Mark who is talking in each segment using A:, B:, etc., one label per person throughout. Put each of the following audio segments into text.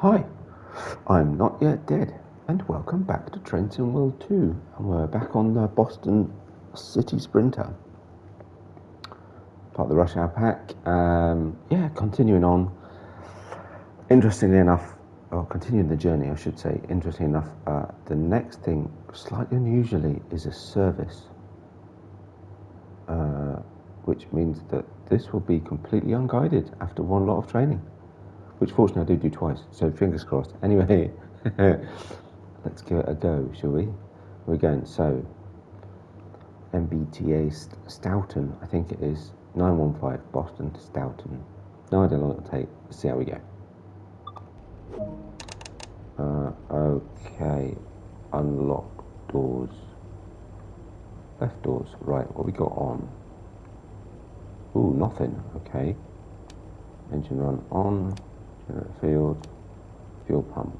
A: Hi, I'm Not Yet Dead, and welcome back to Trenton World 2, and we're back on the Boston City Sprinter. Part of the Rush Hour Pack, continuing on. Interestingly enough, or continuing the journey I should say, interestingly enough, the next thing, slightly unusually, is a service. Which means that this will be completely unguided after one lot of training. Which fortunately I do twice, so fingers crossed. Anyway, let's give it a go, shall we? We're going, so, MBTA Stoughton, I think it is, 915 Boston to Stoughton. No idea how long it'll take, let's see how we go. Okay, unlock doors. Left doors, right, what we got on? Ooh, nothing, okay. Engine run on. Field, fuel pump.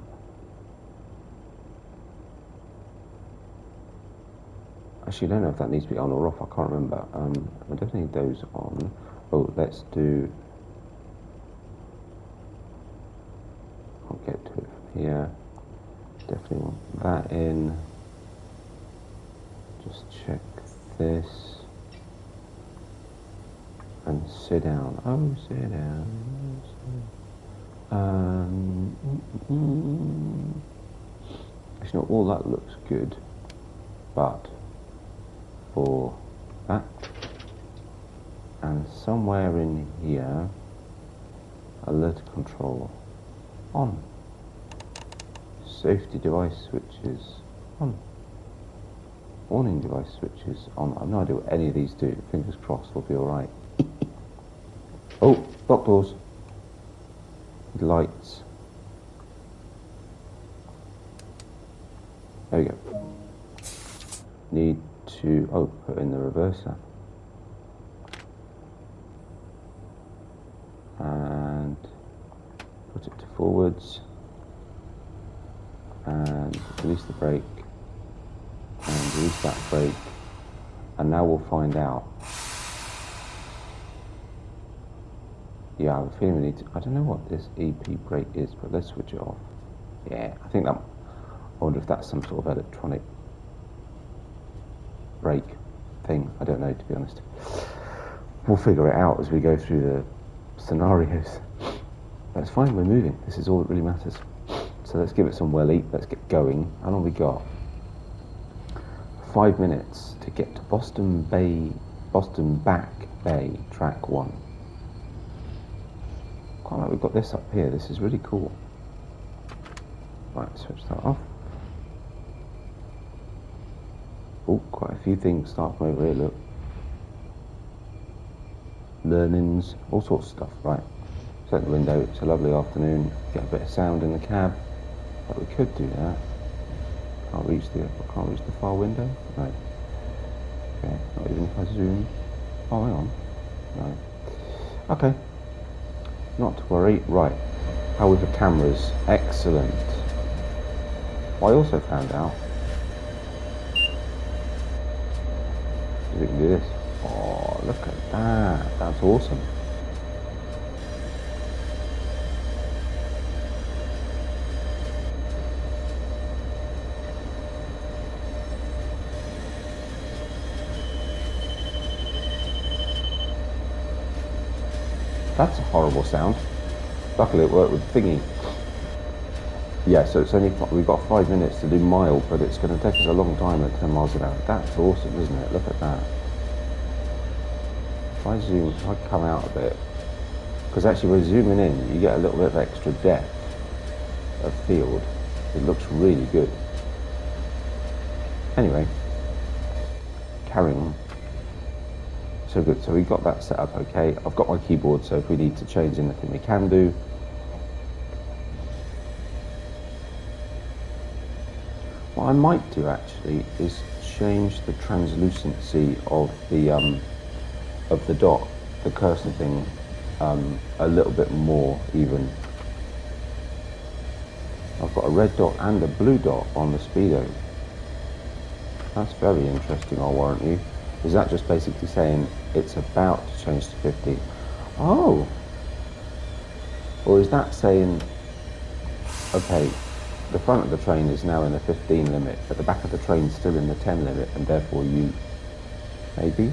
A: Actually, I don't know if that needs to be on or off. I can't remember. I don't need those on. Oh, let's do. I'll get to it from here. Definitely want that in. Just check this. And sit down. Oh, sit down. Actually, not all that looks good, but for that, and somewhere in here, alert control on. Safety device switches on. Warning device switches on. I have no idea what any of these do. Fingers crossed we'll be alright. Oh, lock doors. Lights. There we go. Need to, put in the reverser. And put it to forwards. And release the brake. And release that brake. And now we'll find out. Yeah, I have a feeling we need to, I don't know what this EP brake is, but let's switch it off. Yeah, I think that, I wonder if that's some sort of electronic brake thing. I don't know, to be honest. We'll figure it out as we go through the scenarios. That's fine, we're moving. This is all that really matters. So let's give it some well eat, let's get going. How long have we got? 5 minutes to get to Boston Back Bay, track 1. Quite like we've got this up here, this is really cool. Right, switch that off. Oh, quite a few things start from over here, look. Learnings, all sorts of stuff, right. Set the window, it's a lovely afternoon, get a bit of sound in the cab. But we could do that. Can't reach the far window? No. Okay, not even if I zoom. Oh, hang on. No. Okay. Not to worry. Right. How with the cameras? Excellent. Well, I also found out we can do this. Oh, look at that. That's awesome. That's a horrible sound. Luckily it worked with thingy. Yeah, so it's only, we've got 5 minutes to do mild, but it's going to take us a long time at 10 miles an hour. That's awesome, isn't it? Look at that. If I zoom, if I come out a bit, because actually we're zooming in, you get a little bit of extra depth of field. It looks really good. Anyway, carrying on. So good, so we got that set up okay. I've got my keyboard, so if we need to change anything we can do. What I might do actually is change the translucency of the dot, the cursor thing, a little bit more even. I've got a red dot and a blue dot on the speedo. That's very interesting, I'll warrant you. Is that just basically saying it's about to change to 50? Oh! Or is that saying Okay, the front of the train is now in the 15 limit, but the back of the train's still in the 10 limit, and therefore you... Maybe?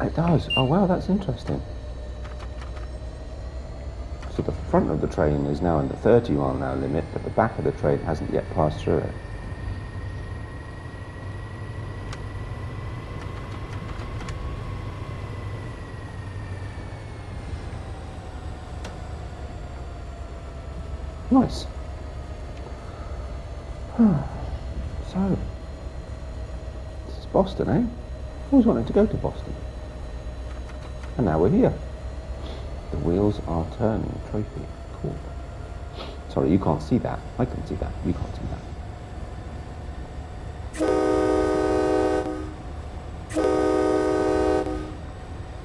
A: It does. Oh wow, that's interesting. So the front of the train is now in the 30 mile an hour limit, but the back of the train hasn't yet passed through it. Nice. So, this is Boston, eh? Always wanted to go to Boston. And now we're here. The wheels are turning. Trophy. Cool. Sorry, you can't see that. I can see that. You can't see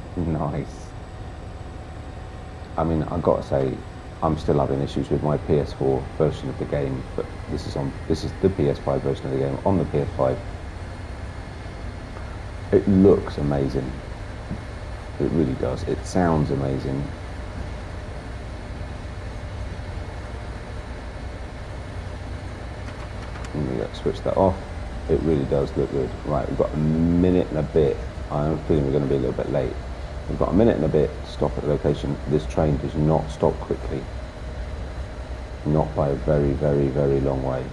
A: that. Nice. I mean, I've got to say, I'm still having issues with my PS4 version of the game, but this is the PS5 version of the game on the PS5. It looks amazing. It really does. It sounds amazing. And we got to switch that off. It really does look good. Right, we've got a minute and a bit. I'm feeling we're going to be a little bit late. We've got a minute and a bit to stop at the location. This train does not stop quickly. Not by a very, very, very long way.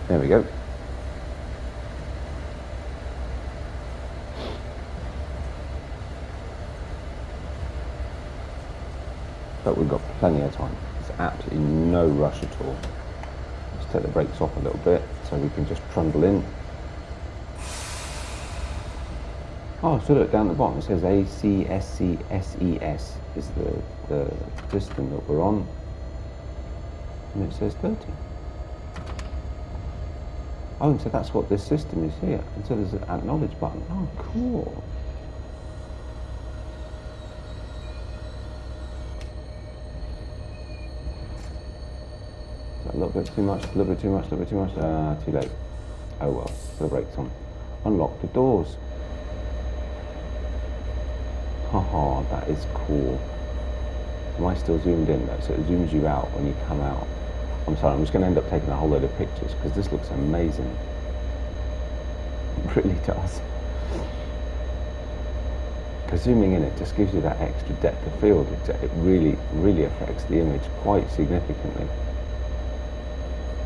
A: There we go. But we've got plenty of time. There's absolutely no rush at all. Let's take the brakes off a little bit so we can just trundle in. Oh, so look down at the bottom, it says ACSCSES is the system that we're on. And it says 30. Oh, and so that's what this system is here. And so there's an acknowledge button. Oh, cool. A little bit too much, a little bit too much, a little bit too much. Too late. Oh well, the brakes on. Unlock the doors. Haha, that is cool. Am I still zoomed in though? So it zooms you out when you come out. I'm sorry, I'm just going to end up taking a whole load of pictures because this looks amazing. It really does. Because zooming in, it just gives you that extra depth of field. It really, really affects the image quite significantly.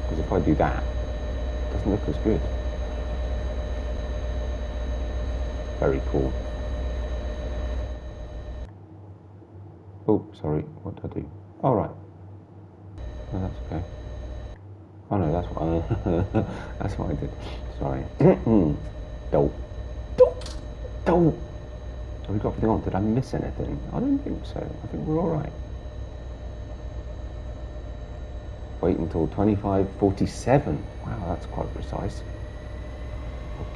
A: Because if I do that, it doesn't look as good. Very cool. Oh, sorry, what did I do? Oh, right. No, that's okay. Oh no, that's what that's what I did. Sorry. Dope. Have we got everything on? Did I miss anything? I don't think so. I think we're all right. Wait until 25:47. Wow, that's quite precise.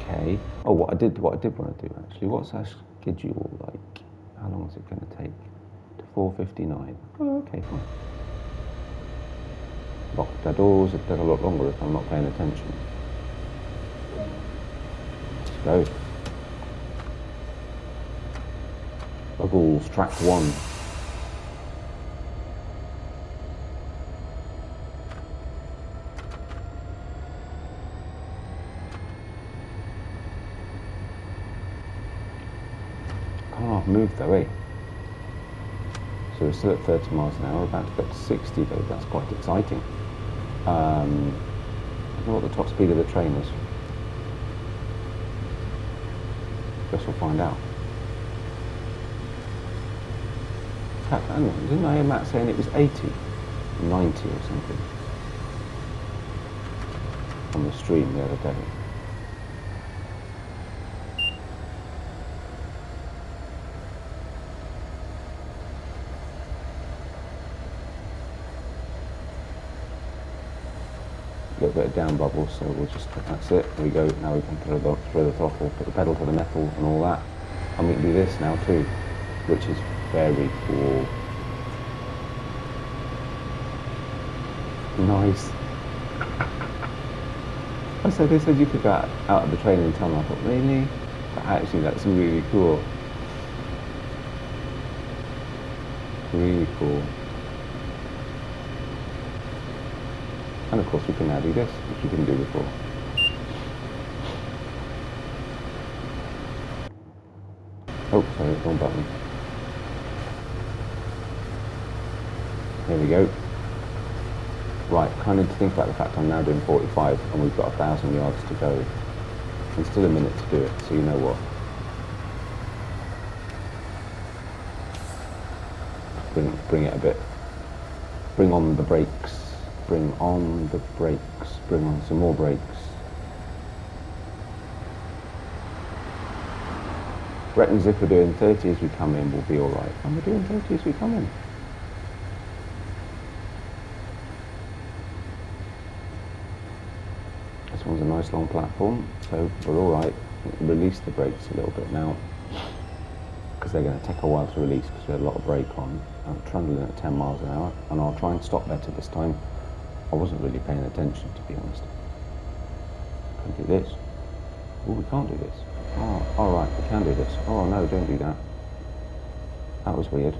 A: Okay. Oh, what I did want to do actually. What's our schedule like? How long is it going to take? To 4:59. Oh, okay, fine. Lock the doors. It'll take a lot longer if I'm not paying attention. Let's go. Buggles, track 1. Can't move though, eh? So we're still at 30 miles an hour, about to go to 60 though, that's quite exciting. I don't know what the top speed of the train is. Guess we'll find out. In fact, hang on, didn't I hear Matt saying it was 80? 90 or something. On the stream the other day. A little bit of down bubble, so we'll just, that's it, there we go. Now we can throw the throttle, put the pedal to the metal and all that. And we can do this now too, which is very cool. Nice. I said, they said you could go out of the training tunnel. I thought, really? But actually, that's really cool. Really cool. And of course, we can now do this, which we didn't do before. Oh, sorry, wrong button. There we go. Right, kind of to think about the fact I'm now doing 45 and we've got 1,000 yards to go. And still a minute to do it, so you know what. Bring it a bit. Bring on the brakes. Bring on the brakes. Bring on some more brakes. Reckons if we're doing 30 as we come in, we'll be alright. And we're doing 30 as we come in. This one's a nice long platform, so we're alright. Release the brakes a little bit now, because they're going to take a while to release because we had a lot of brake on. I'm trundling at 10 miles an hour, and I'll try and stop better this time. I wasn't really paying attention, to be honest. Can do this. Oh, we can't do this. Oh, alright, we can do this. Oh no, don't do that. That was weird.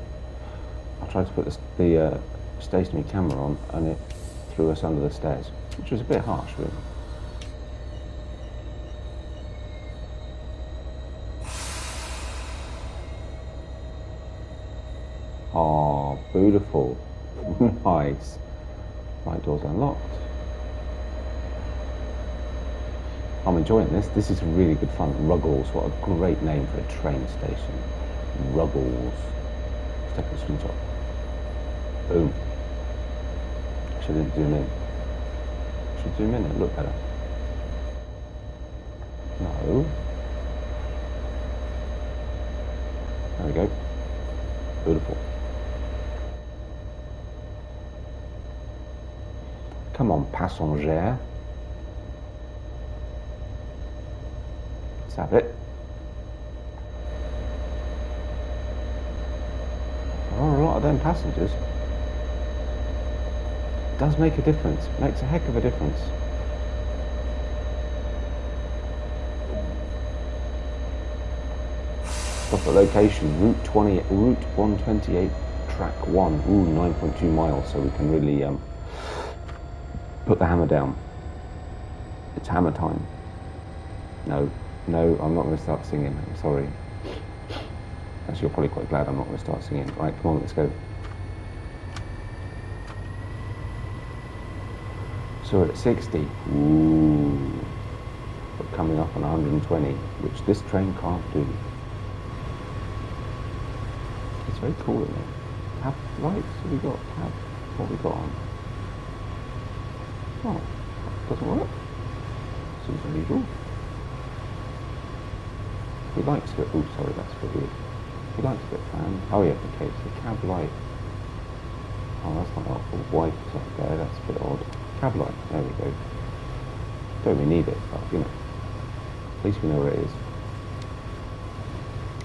A: I tried to put the stationary camera on, and it threw us under the stairs, which was a bit harsh, really. Oh, beautiful. Nice. Right door's unlocked. I'm enjoying this. This is really good fun. Ruggles, what a great name for a train station. Ruggles. Let's take a screenshot. Boom. Shouldn't zoom in. Should zoom in and look better. No. There we go. Beautiful. Come on, passenger. Let's have it. There are a lot of them passengers. It does make a difference. It makes a heck of a difference. Stop at location, Route 128, track 1. Ooh, 9.2 miles, so we can really put the hammer down. It's hammer time. No, I'm not going to start singing. I'm sorry. Actually, you're probably quite glad I'm not going to start singing. Right, come on, let's go. So we're at 60. Ooh. But coming up on 120, which this train can't do. It's very cool, isn't it? Cab lights, what we got? Cab, what we got on? Oh, doesn't work. Seems unusual. He likes it. Oh, sorry, that's a bit weird. He likes it, fan. Oh yeah, okay, it's the cab light. Oh, that's not helpful. White up there, that's a bit odd. Cab light, there we go. Don't really need it, but you know, at least we know where it is.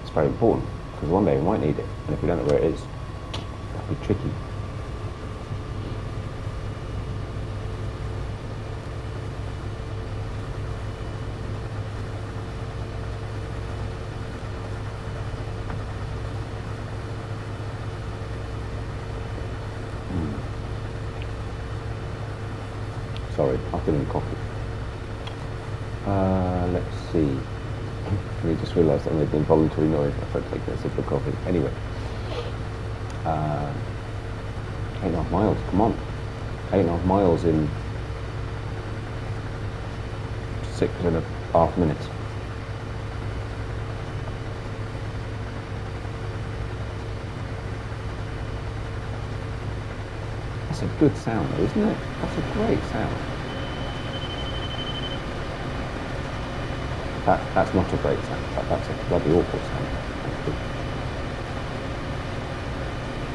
A: It's very important, because one day we might need it, and if we don't know where it is, that'd be tricky. Sorry, afternoon coffee. Let's see. I just realised I made an involuntary noise after taking a sip of coffee. Anyway. 8.5 miles, come on. 8.5 miles in 6.5 minutes. That's a good sound though, isn't it? That's a great sound. That's not a great sound. That's a bloody awful sound.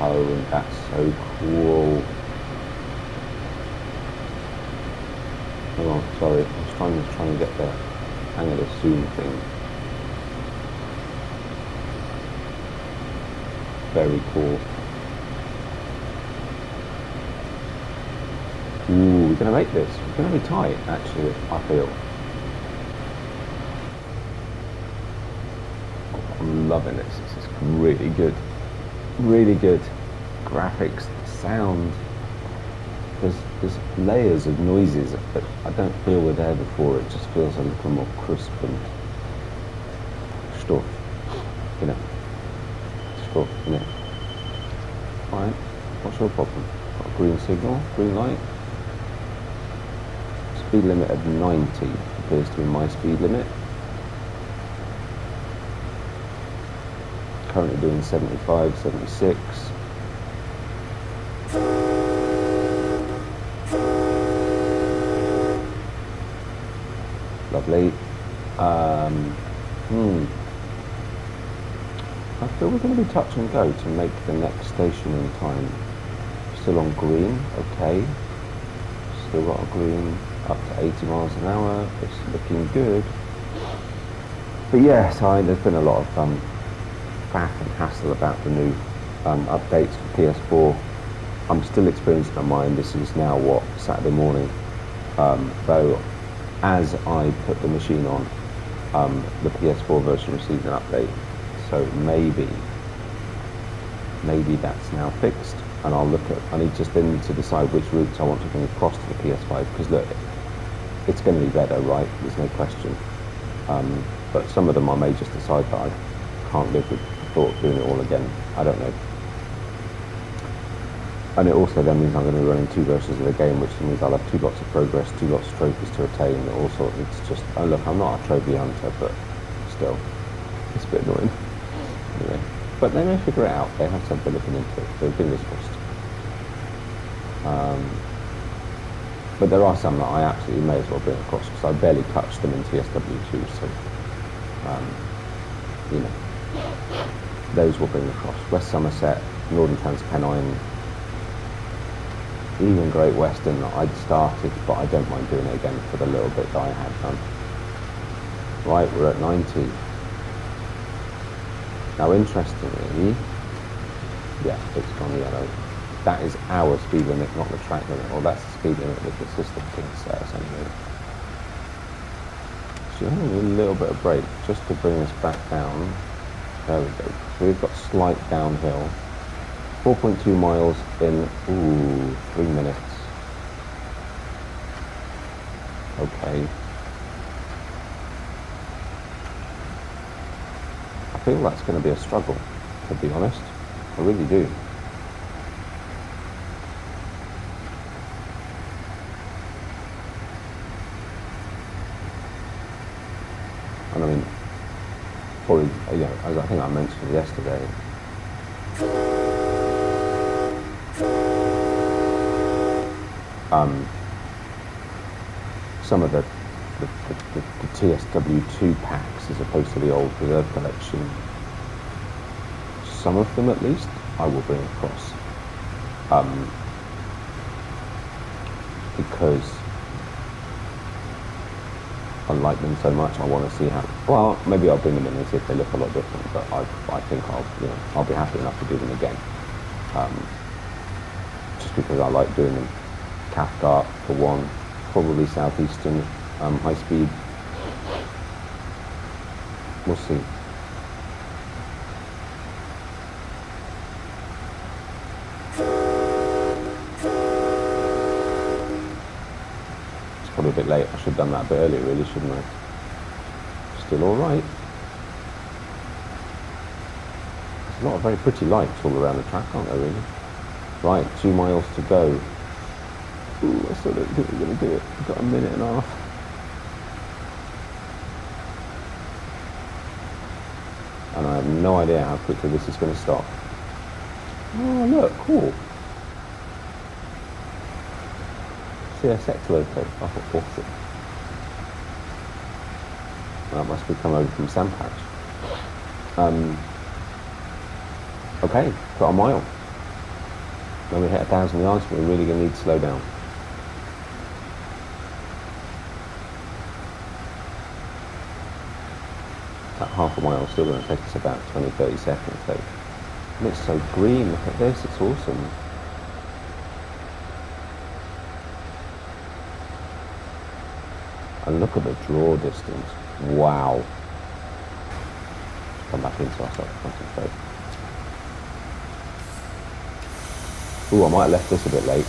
A: Oh, and that's so cool. Hang on, sorry. I was trying to get the hang of the zoom thing. Very cool. Ooh, we're going to make this. We're going to be tight, actually, I feel. I'm loving this. This is really good. Really good. Graphics, sound. There's layers of noises that I don't feel were there before. It just feels a little more crisp and stuff, you know. Stuff, you know. Alright, what's your problem? Got a green signal, green light. Speed limit of 90 appears to be my speed limit. Currently doing 75, 76. Lovely. I feel we're going to be touch and go to make the next station in time. Still on green, okay. Still got a green up to 80 miles an hour. It's looking good. But yes, there's been a lot of faff and hassle about the new updates for PS4. I'm still experiencing on mine. This is now what, Saturday morning. Though as I put the machine on, the PS4 version received an update. So maybe that's now fixed, and I need just then to decide which routes I want to bring across to the PS5, because look, it's going to be better, right? There's no question. But some of them I may just decide that I can't live with the thought of doing it all again. I don't know. And it also then means I'm going to be running two versions of the game, which means I'll have two lots of progress, two lots of trophies to attain, all sorts. It's just, oh look, I'm not a trophy hunter, but still, it's a bit annoying. Anyway, but they may figure it out. They have something looking into it, so fingers crossed. But there are some that I absolutely may as well bring across, because I barely touched them in TSW2, so, you know, those will bring across. West Somerset, Northern Transpennine, even Great Western that I'd started, but I don't mind doing it again for the little bit that I had done. Right, we're at 90. Now, interestingly, yeah, it's gone yellow. That is our speed limit, not the track limit, or that's the speed limit that the system thinks set us anyway. So you only need a little bit of brake just to bring us back down. There we go. So we've got slight downhill. 4.2 miles in, 3 minutes. Okay. I feel that's going to be a struggle, to be honest. I really do. And I mean, probably, you know, as I think I mentioned yesterday, some of the TSW2 packs as opposed to the old reserve collection, some of them at least, I will bring across. Because I like them so much, I want to see how, well, maybe I'll bring them in and see if they look a lot different, but I think I'll be happy enough to do them again. Just because I like doing them. Cathcart for one, probably Southeastern, high speed. We'll see. It's probably a bit late. I should have done that a bit earlier, really, shouldn't I? Still all right. There's a lot of very pretty lights all around the track, aren't there, really? Right, 2 miles to go. Ooh, I still don't think we're going to do it. We've got a minute and a half. And I have no idea how quickly this is going to stop. Oh, look, cool. CSX loco. I thought awesome. That must be come over from Sandpatch. Okay, got a mile. When we hit 1,000 yards, we're really going to need to slow down. That half a mile is still going to take us about 20-30 seconds though. And it's so green, look at this, it's awesome. And look at the draw distance. Wow. Come back in so I start to concentrate. Ooh, I might have left this a bit late.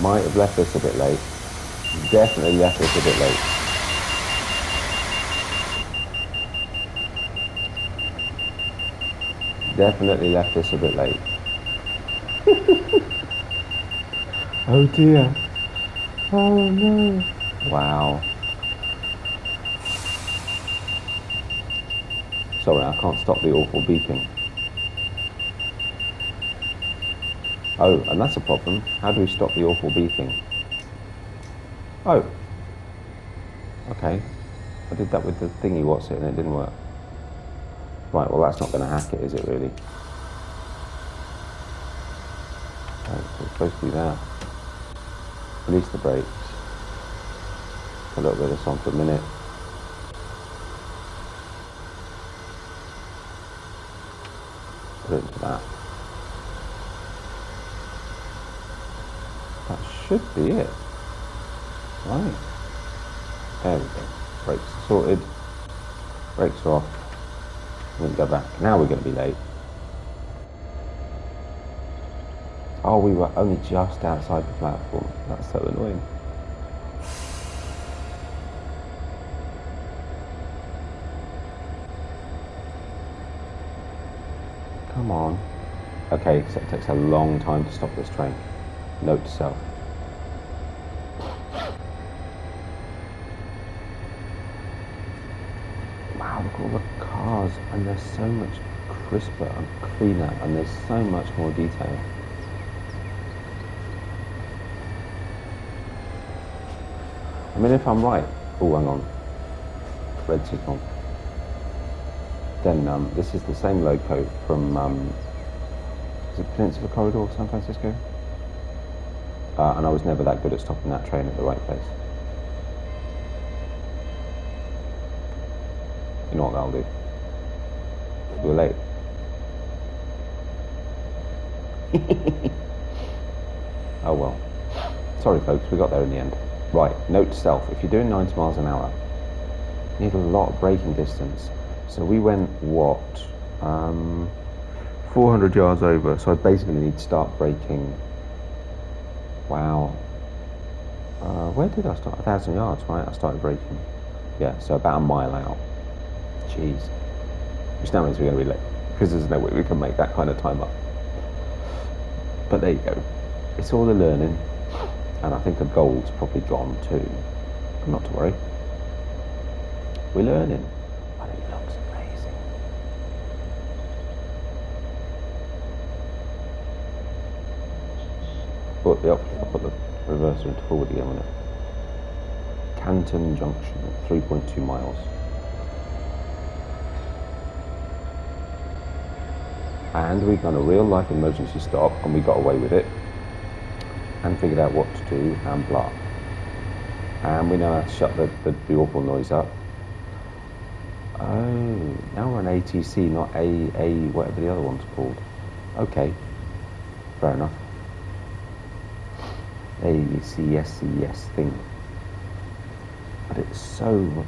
A: Might have left this a bit late. Definitely left this a bit late. Definitely left this a bit late. Oh dear. Oh no. Wow. Sorry, I can't stop the awful beeping. Oh, and that's a problem. How do we stop the awful beeping? Oh. Okay. I did that with the thingy what's it and it didn't work. Right, well that's not going to hack it, is it really? Oh, so it's supposed to be that. Release the brakes. Put a little bit of this on for a minute. Put it into that. That should be it. Right. There we go. Brakes sorted. Brakes are off. We can go back. Now we're going to be late. Oh, we were only just outside the platform. That's so annoying. Come on. Okay, so it takes a long time to stop this train. Note to self. Wow, look at all the cars, and they're so much crisper and cleaner, and there's so much more detail. I mean, if I'm right, oh, hang on, red signal. Then this is the same loco from, is it Peninsula Corridor, San Francisco? And I was never that good at stopping that train at the right place. You know what that'll do? We're late. Oh well. Sorry folks, we got there in the end. Right, note to self, if you're doing 90 miles an hour, you need a lot of braking distance. So we went, what, 400 yards over, so I basically need to start braking. Wow. Where did I start? 1,000 yards, right? I started braking. Yeah, so about a mile out. Jeez. Which now means we're going to be late, because there's no way we can make that kind of time up. But there you go. It's all the learning, and I think the gold's probably gone too. But not to worry. We're learning. But it looks amazing. I'll put the reverser into forward again on it. Canton Junction, 3.2 miles. And we've done a real life emergency stop and we got away with it and figured out what to do and blah. And we know how to shut the awful noise up. Oh, now we're on ATC, not whatever the other one's called. Okay, fair enough. ACSCS thing. But it's so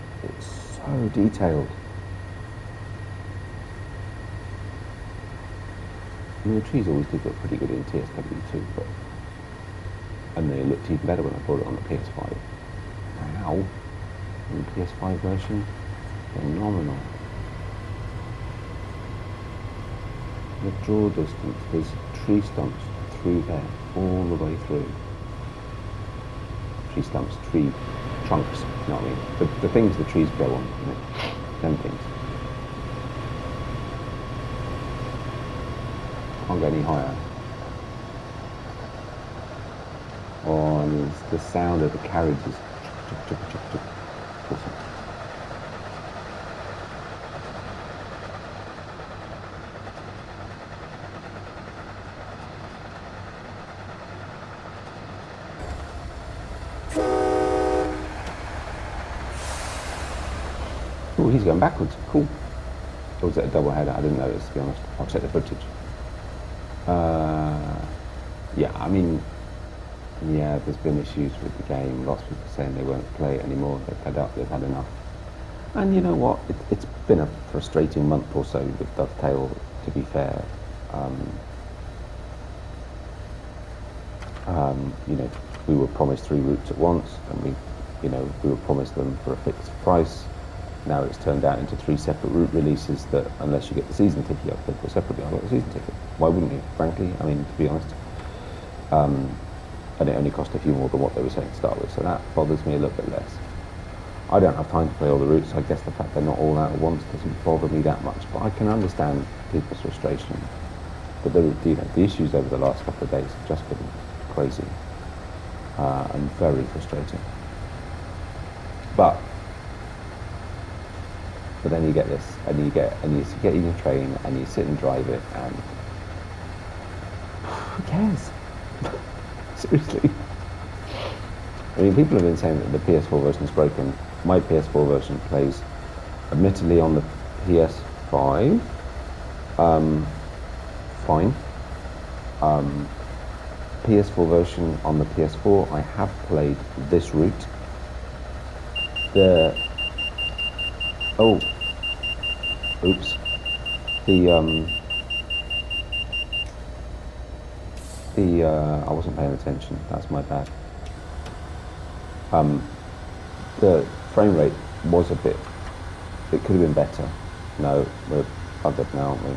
A: detailed. I mean, the trees always did look pretty good in TSW2, but and they looked even better when I brought it on the PS5. Now, in the PS5 version, phenomenal. The draw distance, there's tree stumps through there, all the way through. Tree stumps, tree trunks, you know what I mean? The things the trees grow on, you know, them things. Can't go any higher. Oh, and the sound of the carriages. Awesome. Oh, he's going backwards. Cool. Or was it a double header? I didn't notice, to be honest. I'll check the footage. Yeah, I mean, Yeah, there's been issues with the game. Lots of people saying they won't play it anymore. They've had up. They've had enough. And you know what? It's been a frustrating month or so with Dovetail. To be fair, you know, we were promised 3 routes at once, and we were promised them for a fixed price. Now it's turned out into 3 separate route releases that, unless you get the season ticket, you have to pay for separately. I got the season ticket. Why wouldn't you? Frankly, I mean, to be honest. And it only cost a few more than what they were saying to start with, so that bothers me a little bit less. I don't have time to play all the routes, so I guess the fact they're not all out at once doesn't bother me that much, but I can understand people's frustration. But the issues over the last couple of days have just been crazy and very frustrating. But then you get this, and you get in your train, and you sit and drive it, and who cares? Seriously. I mean, people have been saying that the PS4 version is broken. My PS4 version plays, admittedly, on the PS5. Fine. PS4 version on the PS4, I have played this route. I wasn't paying attention. That's my bad. The frame rate was a bit. It could have been better. No, we're buggered now, aren't we?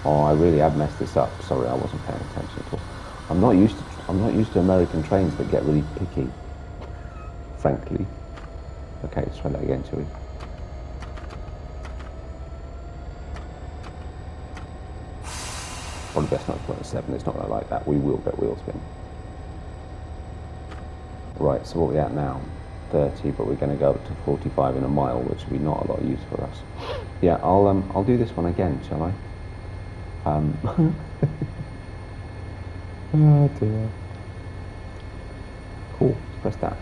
A: Oh, I really have messed this up. Sorry, I wasn't paying attention at all. I'm not used to American trains that get really picky. Frankly. Okay, let's try that again, shall we? Probably best not to put a 7, it's not going to like that. We will get wheel spin. Right, so what are we at now? 30, but we're going to go up to 45 in a mile, which will be not a lot of use for us. Yeah, I'll do this one again, shall I? Oh dear. Cool, let's press that.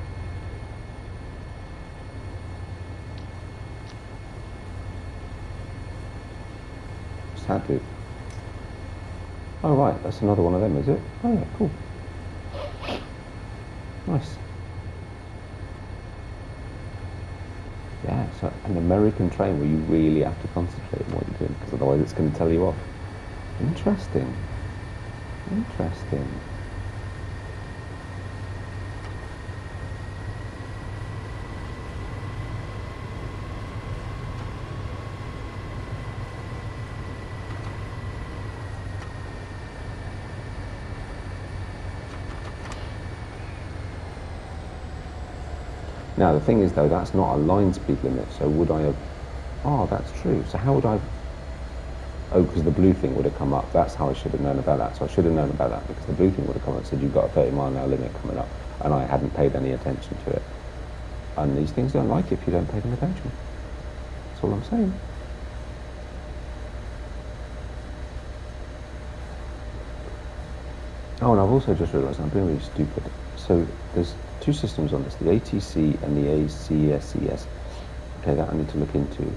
A: What's that do? Oh right, that's another one of them, is it? Oh yeah, cool. Nice. Yeah, so an American train where you really have to concentrate on what you're doing, because otherwise it's going to tell you off. Interesting. Interesting. Now the thing is though, that's not a line speed limit, so would I have... Oh, that's true. So how would I... Oh, because the blue thing would have come up. That's how I should have known about that. So I should have known about that, because the blue thing would have come up and said you've got a 30-mile-an-hour limit coming up, and I hadn't paid any attention to it. And these things don't like it if you don't pay them attention. That's all I'm saying. Oh, and I've also just realised I'm being really stupid. So there's 2 systems on this, the ATC and the ACSES. Okay, that I need to look into.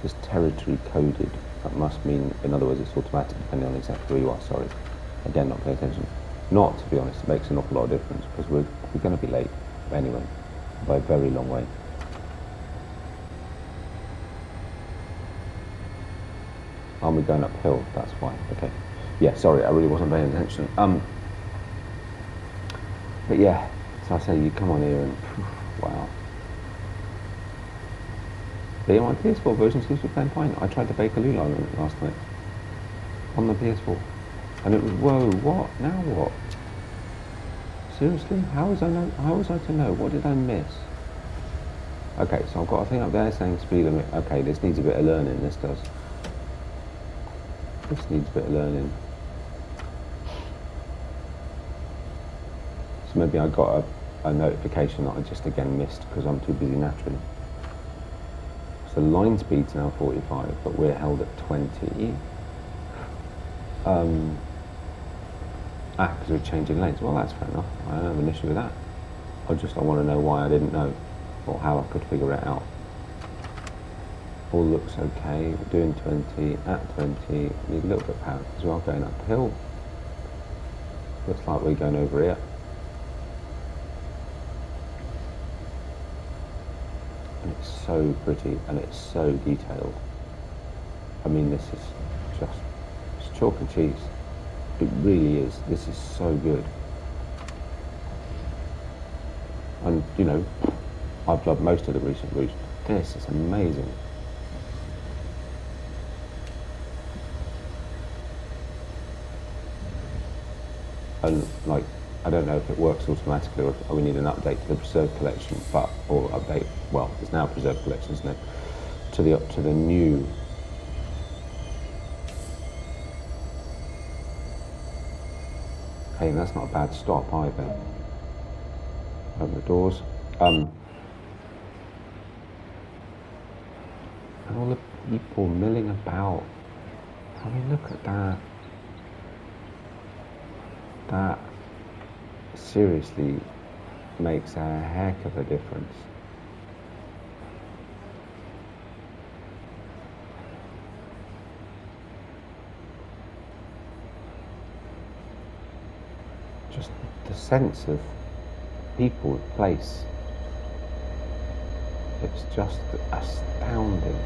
A: Just territory coded. That must mean, in other words, it's automatic depending on exactly where you are. Sorry, again, not paying attention. Not, to be honest, it makes an awful lot of difference, because we're going to be late anyway, by a very long way. Aren't we going uphill? That's why. Okay. Yeah, sorry, I really wasn't paying attention. But yeah, so I say you come on here and wow. But yeah, my PS4 version seems to be playing fine. I tried the Bakerloo line on it last night on the PS4, and it was whoa. What now? What? Seriously? How was I to know? What did I miss? Okay, so I've got a thing up there saying speed limit. Okay, this needs a bit of learning. This does. This needs a bit of learning. So maybe I got a notification that I just again missed because I'm too busy nattering. So line speed's now 45, but we're held at 20. Because we're changing lanes. Well, that's fair enough. I don't have an issue with that. I want to know why I didn't know, or how I could figure it out. all looks okay. We're doing 20, at 20, need a little bit of power as well, going uphill. Looks like we're going over here. And it's so pretty and it's so detailed. I mean, this is just, it's chalk and cheese. It really is. This is so good. And, you know, I've loved most of the recent routes. This is amazing. And, like, I don't know if it works automatically or if we need an update to the preserved collection, but, or update, well, it's now preserved collection, isn't it? To the new. Hey, that's not a bad stop either. Open the doors. And all the people milling about. I mean, look at that. That seriously makes a heck of a difference. Just the sense of people, place. It's just astounding.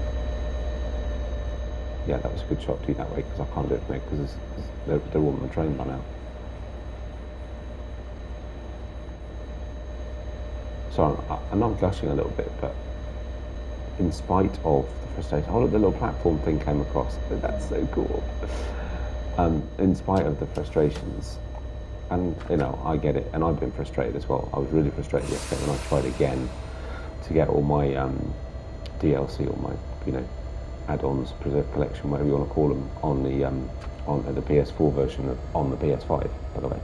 A: Yeah, that was a good shot to you that way because I can't do it from it because they're all on the train by now. So I'm not gushing a little bit, but in spite of the frustration, oh look, the little platform thing came across. That's so cool. In spite of the frustrations, and you know, I get it, and I've been frustrated as well. I was really frustrated yesterday when I tried again to get all my DLC, or my, you know, add-ons, preserved collection, whatever you want to call them, on the PS4 version on the PS5, by the way,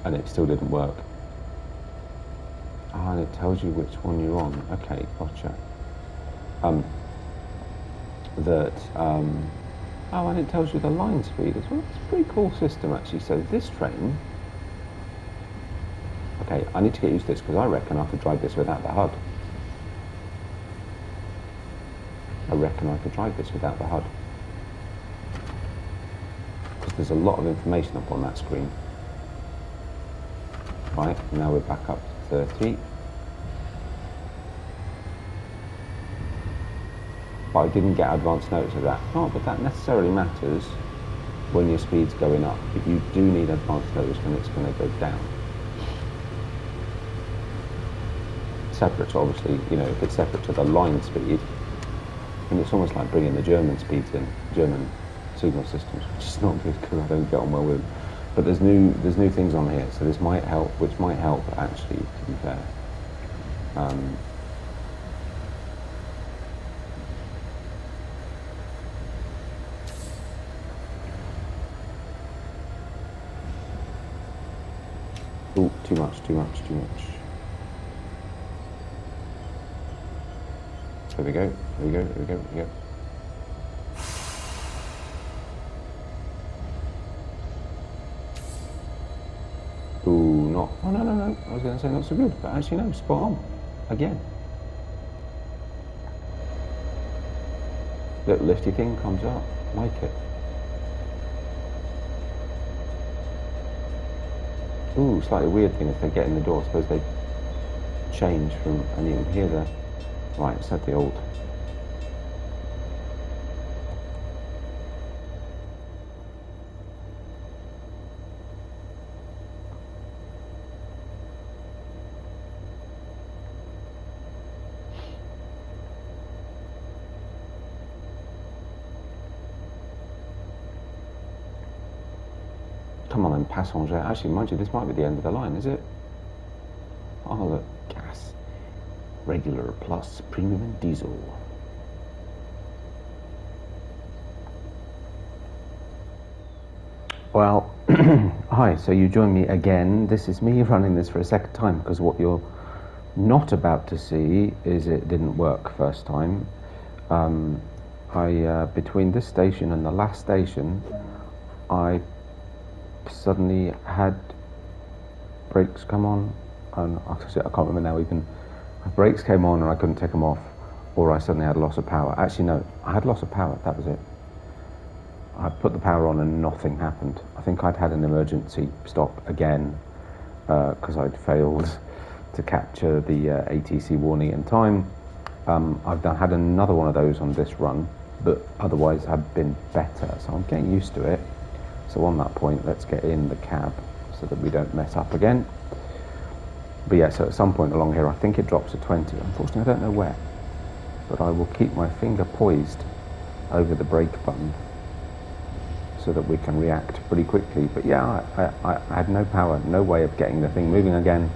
A: and it still didn't work. And it tells you which one you're on. Okay, gotcha. Oh, and it tells you the line speed as well. It's a pretty cool system, actually. So this train. Okay, I need to get used to this because I reckon I could drive this without the HUD. I reckon I could drive this without the HUD. Because there's a lot of information up on that screen. Right, now we're back up to 30. But I didn't get advance notice of that. Not that that necessarily matters when your speed's going up. But you do need advance notice when it's going to go down. Separate to, obviously, you know, if it's separate to the line speed, and it's almost like bringing the German speeds in, German signal systems, which is not good because I don't get on well with them. But there's new things on here, so this might help, which might help actually, to be fair. Oh, too much. There we go. Ooh, not. Oh, no. I was going to say not so good, but actually, no, spot on. Again. Little lifty thing comes up. Like it. Ooh, slightly weird thing if they get in the door. I suppose they change from, and you can hear the. Right, it's at the old. Come on then, passenger. Actually, mind you, this might be the end of the line, is it? Oh, look, gas. Regular plus premium and diesel. Well, hi, so you join me again. This is me running this for a second time because what you're not about to see is it didn't work first time. Between this station and the last station, I suddenly had brakes come on, and I can't remember now even. Brakes came on and I couldn't take them off. or I suddenly had loss of power. Actually, no, I had loss of power, that was it. I put the power on and nothing happened. I think I'd had an emergency stop again because I'd failed to capture the ATC warning in time. I've had another one of those on this run, but otherwise I've been better, so I'm getting used to it. So on that point, let's get in the cab so that we don't mess up again. But yeah, so at some point along here, I think it drops to 20. Unfortunately, I don't know where, but I will keep my finger poised over the brake button so that we can react pretty quickly. But yeah, I had no power, no way of getting the thing moving again,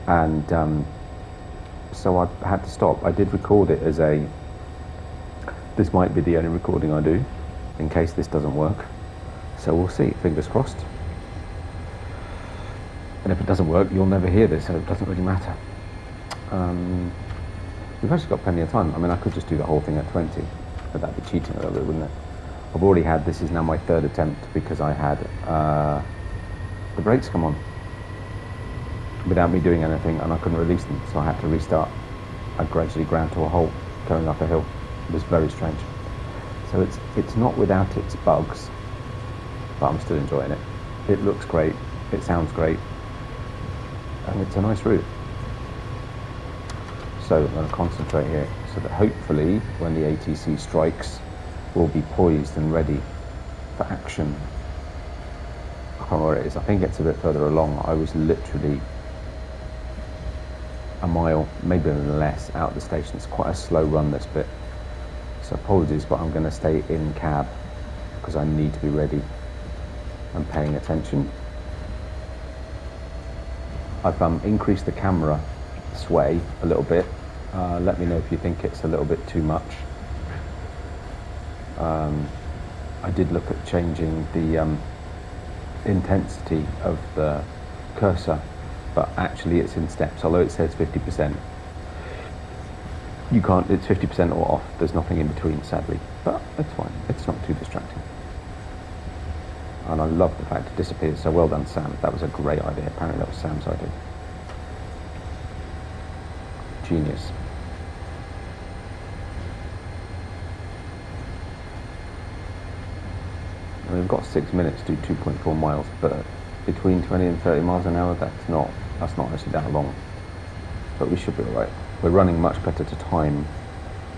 A: and so I had to stop. I did record it as this might be the only recording I do in case this doesn't work, so we'll see, fingers crossed. And if it doesn't work, you'll never hear this, so it doesn't really matter. We've actually got plenty of time. I mean, I could just do the whole thing at 20, but that'd be cheating a little bit, wouldn't it? I've already had, this is now my third attempt because I had the brakes come on without me doing anything and I couldn't release them, so I had to restart. I gradually ground to a halt going up a hill. It was very strange. So it's not without its bugs, but I'm still enjoying it. It looks great, it sounds great, and it's a nice route. So I'm going to concentrate here so that hopefully when the ATC strikes, we'll be poised and ready for action. I can't remember where it is. I think it's a bit further along. I was literally a mile, maybe even less, out of the station. It's quite a slow run, this bit. So apologies, but I'm going to stay in cab because I need to be ready and paying attention. I've increased the camera sway a little bit. Let me know if you think it's a little bit too much. I did look at changing the intensity of the cursor, but actually it's in steps, although it says 50%. You can't, it's 50% or off, there's nothing in between, sadly, but it's fine, it's not too distracting. And I love the fact it disappears, so well done, Sam. That was a great idea. Apparently that was Sam's idea. Genius. And we've got 6 minutes to do 2.4 miles, but between 20 and 30 miles an hour, that's not actually that long. But we should be all right. We're running much better to time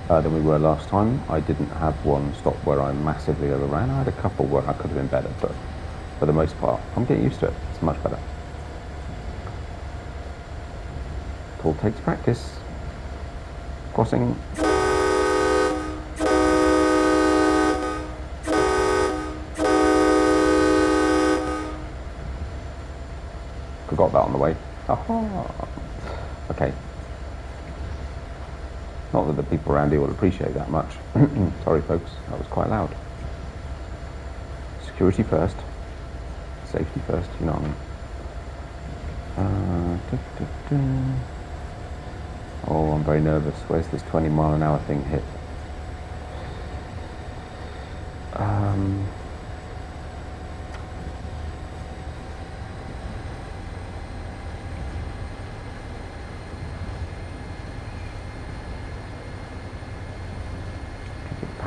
A: than we were last time. I didn't have one stop where I massively overran. I had a couple where I could have been better, but for the most part, I'm getting used to it. It's much better. It all takes practice. Crossing. Forgot that on the way. Aha. Okay. Not that the people around here will appreciate that much. Sorry folks, that was quite loud. Security first. Safety first, you know what I mean. Oh, I'm very nervous. Where's this 20 mile an hour thing hit?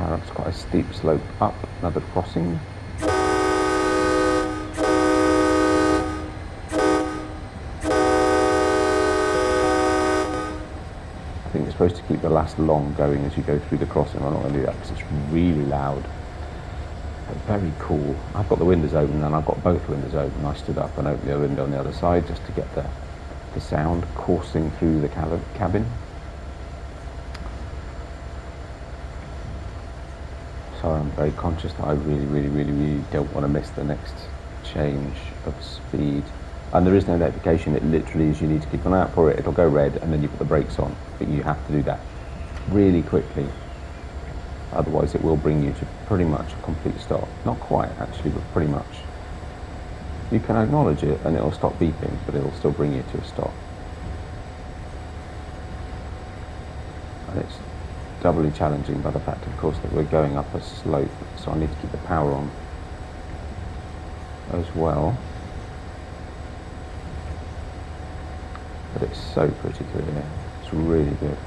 A: It's quite a steep slope up, another crossing. I think you're supposed to keep the last long going as you go through the crossing. I'm not going to do that because it's really loud, but very cool. I've got the windows open and I've got both windows open. I stood up and opened the window on the other side just to get the sound coursing through the cabin. Sorry, I'm very conscious that I really don't want to miss the next change of speed. And there is no notification. It literally is, you need to keep an eye out for it. It'll go red and then you put the brakes on, but you have to do that really quickly. Otherwise it will bring you to pretty much a complete stop. Not quite actually, but pretty much. You can acknowledge it and it'll stop beeping, but it'll still bring you to a stop. And it's doubly challenging by the fact, of course, that we're going up a slope, so I need to keep the power on as well. But it's so pretty clear. It's really good.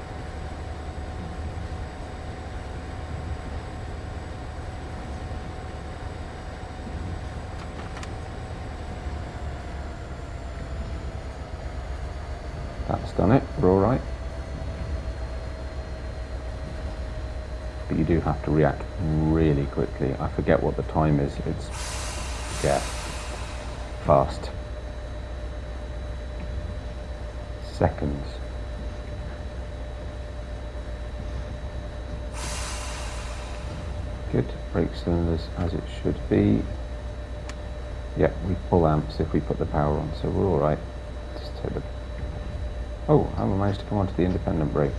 A: That's done it, we're all right. But you do have to react really quickly. I forget what the time is. It's, yeah, fast. Seconds. Good, brake cylinders as it should be. Yeah, we pull amps if we put the power on, so we're all right. Just take the... Oh, I haven't managed to come onto the independent brake.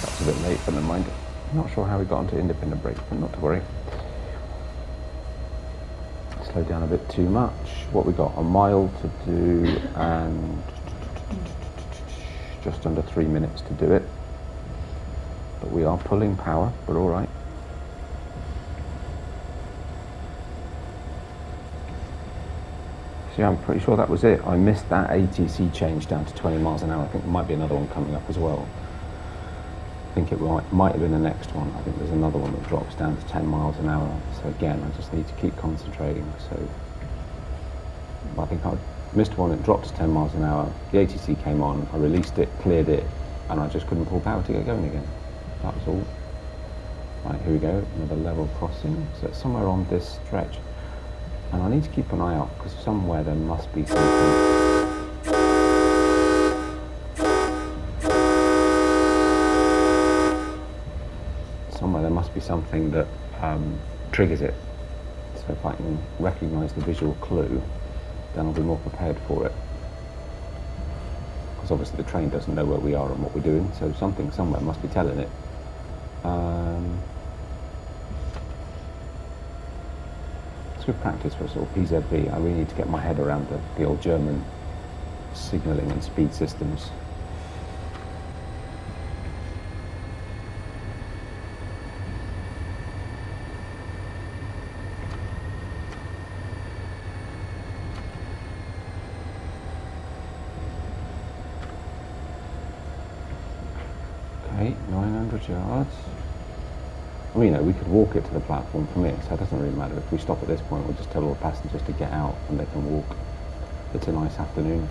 A: That's a bit late, but never mind. I'm not sure how we got onto independent brake, but not to worry. Slow down a bit too much. What we got? A mile to do and just under 3 minutes to do it. But we are pulling power, we're all right. See, I'm pretty sure that was it. I missed that ATC change down to 20 miles an hour. I think there might be another one coming up as well. I think it might have been the next one. I think there's another one that drops down to 10 miles an hour. So again, I just need to keep concentrating. So I think I missed one, it dropped to 10 miles an hour. The ATC came on, I released it, cleared it, and I just couldn't pull power to get going again. That was all. Right, here we go, another level crossing. So it's somewhere on this stretch. And I need to keep an eye out, because somewhere there must be something. Somewhere there must be something that triggers it. So if I can recognise the visual clue, then I'll be more prepared for it. Because obviously the train doesn't know where we are and what we're doing, so something somewhere must be telling it. It's good practice for a sort of PZB. I really need to get my head around the old German signalling and speed systems. Okay, 900 yards. I mean, you know, we could walk it to the platform from here, so it doesn't really matter. If we stop at this point, we'll just tell all the passengers to get out and they can walk. It's a nice afternoon.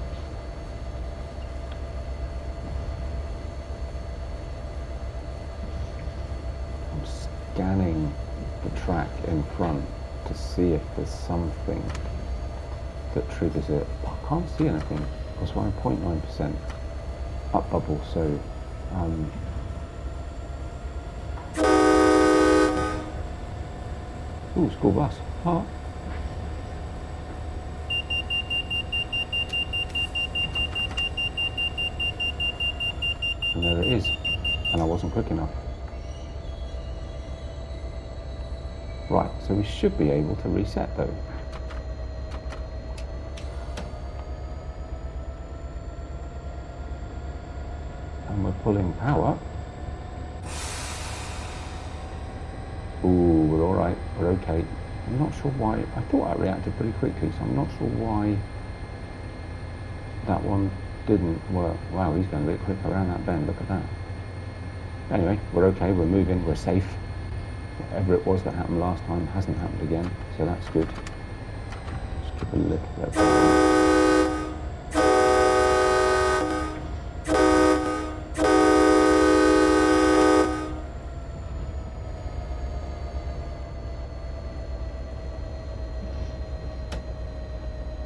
A: I'm scanning the track in front to see if there's something that triggers it. I can't see anything. That's why I'm 0.9% up bubble, so ooh, school bus. Oh. And there it is. And I wasn't quick enough. Right, so we should be able to reset though. And we're pulling power. Ooh, we're all right, we're okay. I'm not sure why, I thought I reacted pretty quickly, so I'm not sure why that one didn't work. Wow, he's going a bit quick around that bend, look at that. Anyway, we're okay, we're moving, we're safe. Whatever it was that happened last time hasn't happened again, so that's good. Just keep a little bit of power.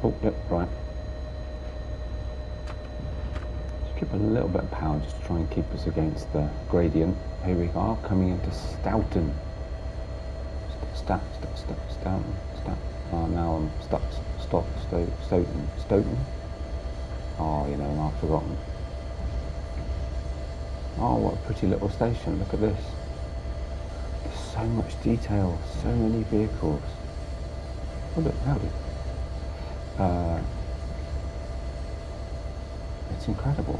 A: Oh, yep, right. Just keep a little bit of power just to try and keep us against the gradient. Here we are, coming into Stoughton. Stoughton. Now I'm Stoughton. Oh, you know, I've forgotten. Oh, what a pretty little station, look at this. There's so much detail, so many vehicles. Oh, look, howdy. It's incredible.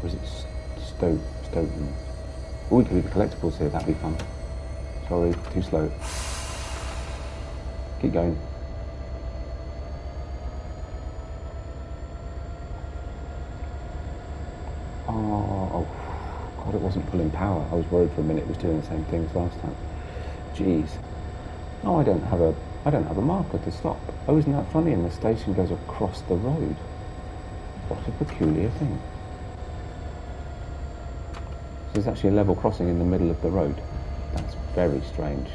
A: Or is it Stoughton? Oh, we could do the collectibles here, that'd be fun. Sorry, too slow. Keep going. Oh, God, it wasn't pulling power. I was worried for a minute it was doing the same thing as last time. Jeez. No, I don't have a marker to stop. Oh, isn't that funny? And the station goes across the road. What a peculiar thing. There's actually a level crossing in the middle of the road. That's very strange.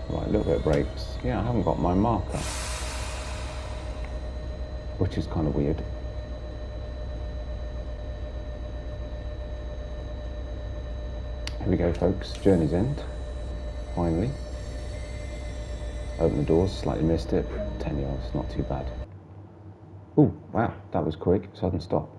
A: Right, a little bit of brakes. Yeah, I haven't got my marker, which is kind of weird. Here we go, folks. Journey's end. Finally. Open the doors, slightly missed it. 10 yards, not too bad. Oh, wow, that was quick. Sudden stop.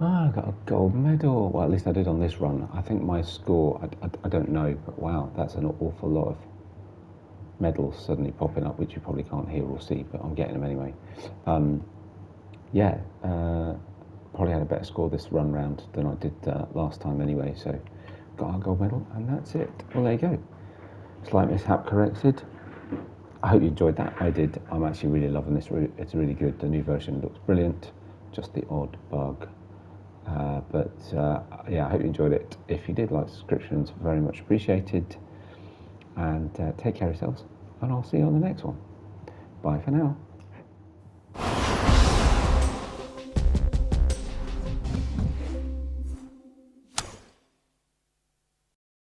A: Ah, I got a gold medal. Well, at least I did on this run. I think my score, I don't know, but wow, that's an awful lot of medals suddenly popping up, which you probably can't hear or see, but I'm getting them anyway. Yeah, probably had a better score this run round than I did last time anyway, so got our gold medal, and that's it. Well, there you go. Slight mishap corrected. I hope you enjoyed that. I did. I'm actually really loving this route. It's really good. The new version looks brilliant. Just the odd bug. Yeah, I hope you enjoyed it. If you did, like subscriptions, very much appreciated. And take care of yourselves, and I'll see you on the next one. Bye for now.